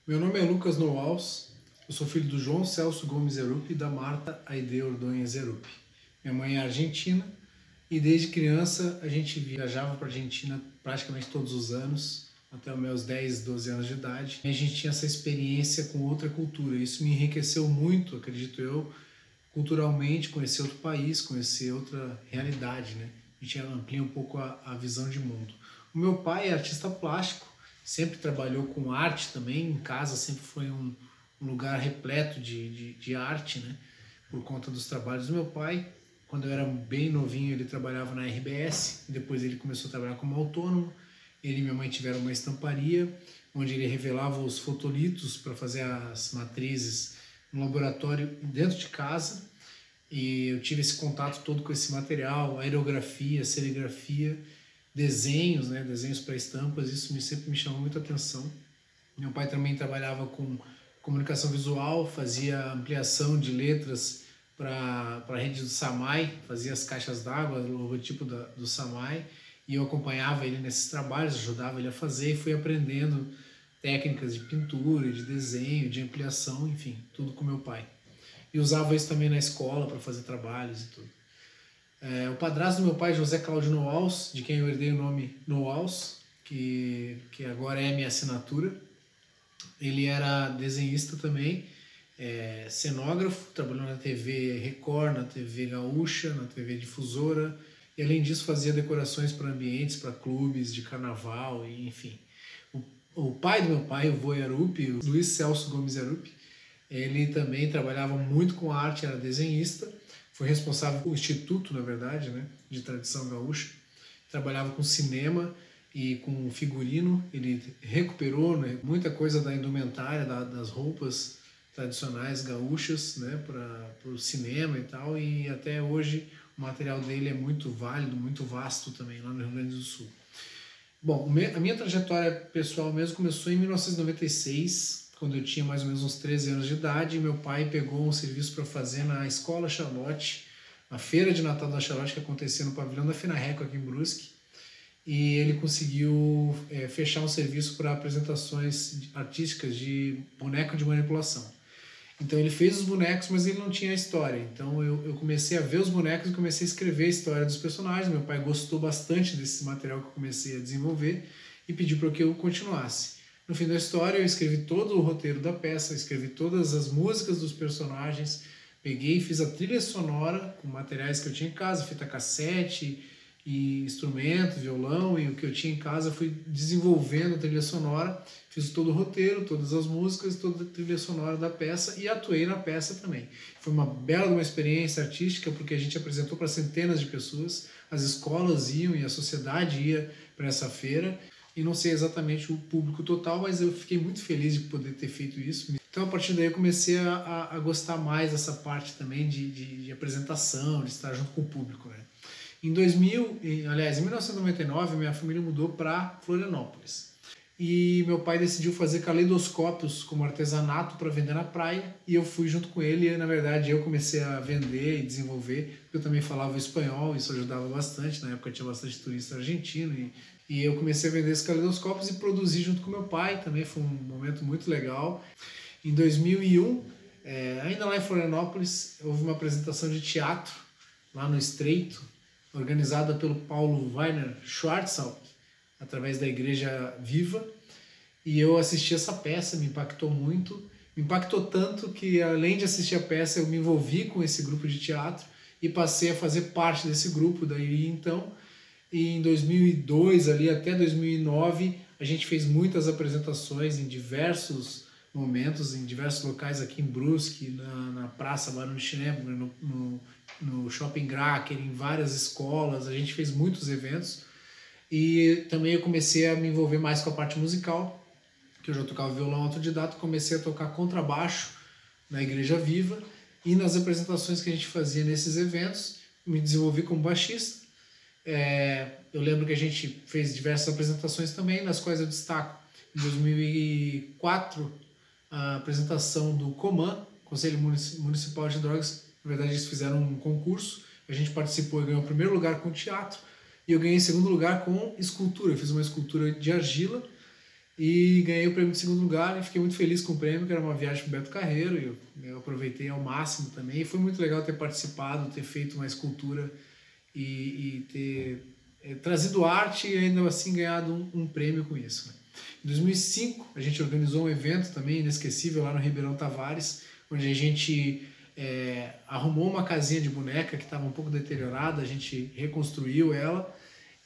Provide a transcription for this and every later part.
Meu nome é Lucas Noaus, eu sou filho do João Celso Gomes Erup e da Marta Aide Ordonhes Erup. Minha mãe é argentina e desde criança a gente viajava para a Argentina praticamente todos os anos, até os meus 10, 12 anos de idade. E a gente tinha essa experiência com outra cultura, isso me enriqueceu muito, acredito eu, culturalmente, conhecer outro país, conhecer outra realidade, né? A gente amplia um pouco a visão de mundo. O meu pai é artista plástico, sempre trabalhou com arte também, em casa sempre foi um lugar repleto de arte, né? Por conta dos trabalhos do meu pai. Quando eu era bem novinho, ele trabalhava na RBS, depois ele começou a trabalhar como autônomo. Ele e minha mãe tiveram uma estamparia, onde ele revelava os fotolitos para fazer as matrizes no laboratório dentro de casa. E eu tive esse contato todo com esse material, aerografia, serigrafia, desenhos, né, desenhos para estampas, isso sempre me chamou muita atenção. Meu pai também trabalhava com comunicação visual, fazia ampliação de letras para a rede do Samai, fazia as caixas d'água, o logotipo do Samai, e eu acompanhava ele nesses trabalhos, ajudava ele a fazer e fui aprendendo técnicas de pintura, de desenho, de ampliação, enfim, tudo com meu pai. E usava isso também na escola para fazer trabalhos e tudo. O padrasto do meu pai, José Cláudio Noaus, de quem eu herdei o nome Noaus, que agora é minha assinatura. Ele era desenhista também, cenógrafo, trabalhou na TV Record, na TV Gaúcha, na TV Difusora, e além disso fazia decorações para ambientes, para clubes de carnaval, e, enfim. O pai do meu pai, o vô Erup, o Luiz Celso Gomes Erup, ele também trabalhava muito com arte, era desenhista, foi responsável pelo instituto, na verdade, né, de tradição gaúcha, trabalhava com cinema e com figurino, ele recuperou, né, muita coisa da indumentária, das roupas tradicionais gaúchas, né, para o cinema e tal, e até hoje o material dele é muito válido, muito vasto também lá no Rio Grande do Sul. Bom, a minha trajetória pessoal mesmo começou em 1996, quando eu tinha mais ou menos uns 13 anos de idade, e meu pai pegou um serviço para fazer na Escola Charlotte, na Feira de Natal da Charlotte, que acontecia no pavilhão da Finarreco aqui em Brusque, e ele conseguiu fechar um serviço para apresentações artísticas de boneco de manipulação. Então ele fez os bonecos, mas ele não tinha a história. Então eu comecei a ver os bonecos e comecei a escrever a história dos personagens. Meu pai gostou bastante desse material que eu comecei a desenvolver e pediu para que eu continuasse. No fim da história eu escrevi todo o roteiro da peça, escrevi todas as músicas dos personagens, peguei e fiz a trilha sonora com materiais que eu tinha em casa, fita cassete e instrumento, violão, e o que eu tinha em casa fui desenvolvendo a trilha sonora, fiz todo o roteiro, todas as músicas, toda a trilha sonora da peça e atuei na peça também. Foi uma bela experiência artística porque a gente apresentou para centenas de pessoas, as escolas iam e a sociedade ia para essa feira, e não sei exatamente o público total, mas eu fiquei muito feliz de poder ter feito isso. Então a partir daí eu comecei a gostar mais dessa parte também de apresentação, de estar junto com o público, né? Em 1999, minha família mudou para Florianópolis. E meu pai decidiu fazer caleidoscópios como artesanato para vender na praia, e eu fui junto com ele, e na verdade eu comecei a vender e desenvolver, porque eu também falava espanhol, isso ajudava bastante, na época tinha bastante turista argentino, e eu comecei a vender esses caleidoscópios e produzir junto com meu pai, também foi um momento muito legal. Em 2001, ainda lá em Florianópolis, houve uma apresentação de teatro, lá no Estreito, organizada pelo Paulo Weiner Schwarzalp, através da Igreja Viva, e eu assisti essa peça, me impactou muito, me impactou tanto que além de assistir a peça eu me envolvi com esse grupo de teatro e passei a fazer parte desse grupo daí então, e em 2002 ali até 2009 a gente fez muitas apresentações em diversos momentos, em diversos locais aqui em Brusque, na Praça Barão de Schnebel, no Shopping Gracker, em várias escolas, a gente fez muitos eventos. E também eu comecei a me envolver mais com a parte musical, que eu já tocava violão autodidata, comecei a tocar contrabaixo na Igreja Viva, e nas apresentações que a gente fazia nesses eventos, me desenvolvi como baixista. Eu lembro que a gente fez diversas apresentações também, nas quais eu destaco em 2004 a apresentação do COMAN, Conselho Municipal de Drogas. Na verdade eles fizeram um concurso, a gente participou e ganhou o primeiro lugar com teatro, e eu ganhei em segundo lugar com escultura. Eu fiz uma escultura de argila e ganhei o prêmio de segundo lugar e fiquei muito feliz com o prêmio, que era uma viagem para o Beto Carreiro, e eu aproveitei ao máximo também. E foi muito legal ter participado, ter feito uma escultura e ter trazido arte e ainda assim ganhado um prêmio com isso. Né? Em 2005, a gente organizou um evento também inesquecível lá no Ribeirão Tavares, onde a gente arrumou uma casinha de boneca que estava um pouco deteriorada, a gente reconstruiu ela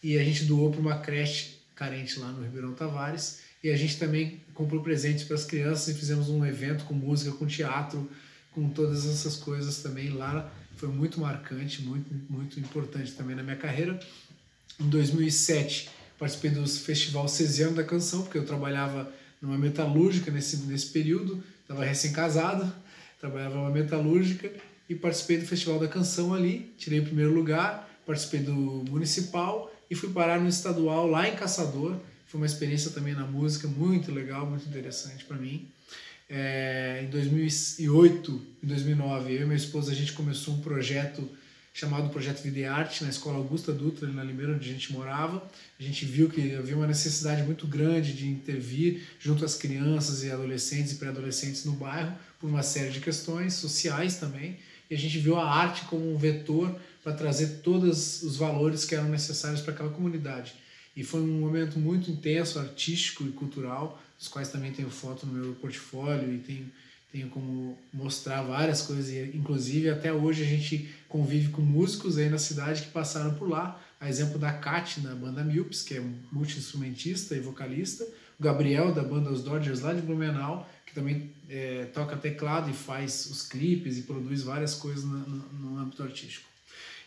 e a gente doou para uma creche carente lá no Ribeirão Tavares. E a gente também comprou presentes para as crianças e fizemos um evento com música, com teatro, com todas essas coisas também lá. Foi muito marcante, muito importante também na minha carreira. Em 2007, participei do Festival Cesiano da Canção, porque eu trabalhava numa metalúrgica nesse período, estava recém-casado, trabalhava numa metalúrgica e participei do Festival da Canção ali, tirei o primeiro lugar, participei do Municipal e fui parar no Estadual lá em Caçador. Foi uma experiência também na música muito legal, muito interessante para mim. Em 2008, em 2009, eu e minha esposa, a gente começou um projeto chamado Projeto Vida e Arte, na Escola Augusta Dutra, na Limeira, onde a gente morava. A gente viu que havia uma necessidade muito grande de intervir junto às crianças e adolescentes e pré-adolescentes no bairro, por uma série de questões sociais também. E a gente viu a arte como um vetor para trazer todos os valores que eram necessários para aquela comunidade. E foi um momento muito intenso, artístico e cultural, dos quais também tenho foto no meu portfólio e tenho como mostrar várias coisas. E, inclusive, até hoje a gente convive com músicos aí na cidade que passaram por lá. A exemplo da Kat, da banda Milps, que é multi-instrumentista e vocalista. O Gabriel, da banda Os Dodgers, lá de Blumenau, que também toca teclado e faz os clipes e produz várias coisas no âmbito artístico.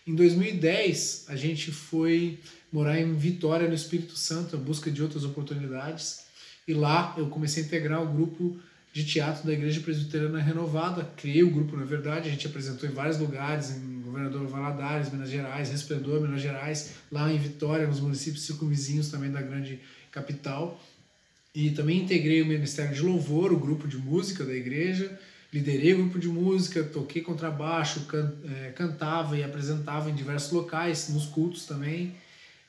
Em 2010, a gente foi morar em Vitória, no Espírito Santo, em busca de outras oportunidades. E lá eu comecei a integrar o grupo de teatro da Igreja Presbiteriana Renovada. Criei o grupo, na verdade, a gente apresentou em vários lugares, em Governador Valadares, Minas Gerais, Resplendor, Minas Gerais, lá em Vitória, nos municípios circunvizinhos também da grande capital. E também integrei o Ministério de Louvor, o grupo de música da igreja, liderei o grupo de música, toquei contrabaixo, cantava e apresentava em diversos locais, nos cultos também,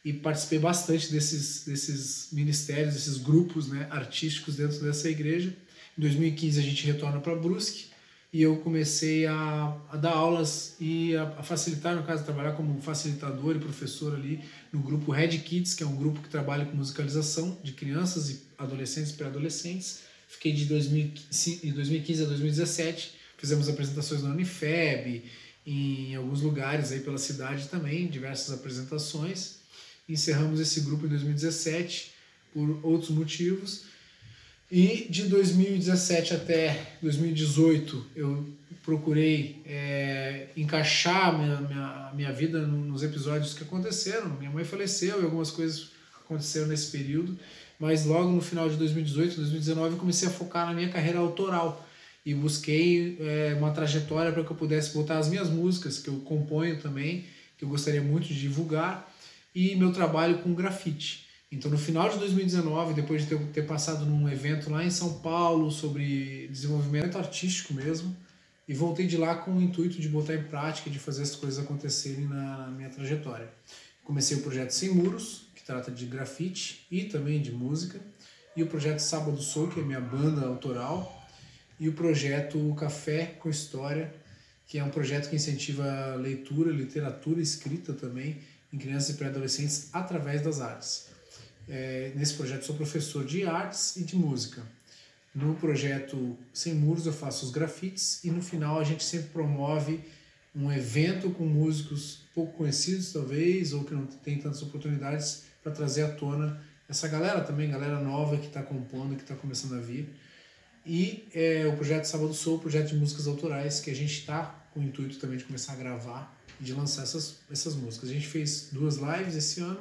e participei bastante desses ministérios, desses grupos, né, artísticos dentro dessa igreja. Em 2015 a gente retorna para Brusque e eu comecei a dar aulas e a facilitar, no caso, trabalhar como facilitador e professor ali no grupo Red Kids, que é um grupo que trabalha com musicalização de crianças e adolescentes e pré-adolescentes. Fiquei de 2015 a 2017, fizemos apresentações na Unifeb, em alguns lugares aí pela cidade também, diversas apresentações. Encerramos esse grupo em 2017 por outros motivos. E de 2017 até 2018 eu procurei encaixar minha vida nos episódios que aconteceram. Minha mãe faleceu e algumas coisas aconteceram nesse período, mas logo no final de 2018, 2019 eu comecei a focar na minha carreira autoral e busquei uma trajetória para que eu pudesse botar as minhas músicas, que eu componho também, que eu gostaria muito de divulgar, e meu trabalho com grafite. Então, no final de 2019, depois de ter passado num evento lá em São Paulo sobre desenvolvimento artístico mesmo, e voltei de lá com o intuito de botar em prática, de fazer as coisas acontecerem na minha trajetória. Comecei o projeto Sem Muros, que trata de grafite e também de música, e o projeto Sábado Soul, que é minha banda autoral, e o projeto Café com História, que é um projeto que incentiva leitura, literatura e escrita também em crianças e pré-adolescentes através das artes. Nesse projeto sou professor de artes e de música. No projeto Sem Muros eu faço os grafites e no final a gente sempre promove um evento com músicos pouco conhecidos talvez, ou que não tem tantas oportunidades, para trazer à tona essa galera também, galera nova que está compondo, que está começando a vir. E o projeto Sábado Soul, o projeto de músicas autorais, que a gente está com o intuito também de começar a gravar e de lançar essas músicas. A gente fez 2 lives esse ano,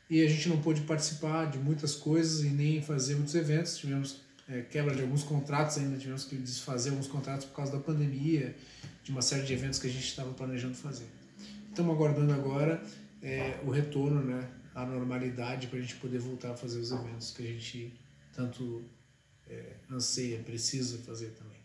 e a gente não pôde participar de muitas coisas e nem fazer muitos eventos. Tivemos quebra de alguns contratos ainda, tivemos que desfazer alguns contratos por causa da pandemia, de uma série de eventos que a gente estava planejando fazer. Estamos aguardando agora o retorno, né, à normalidade para a gente poder voltar a fazer os eventos que a gente tanto anseia, precisa fazer também.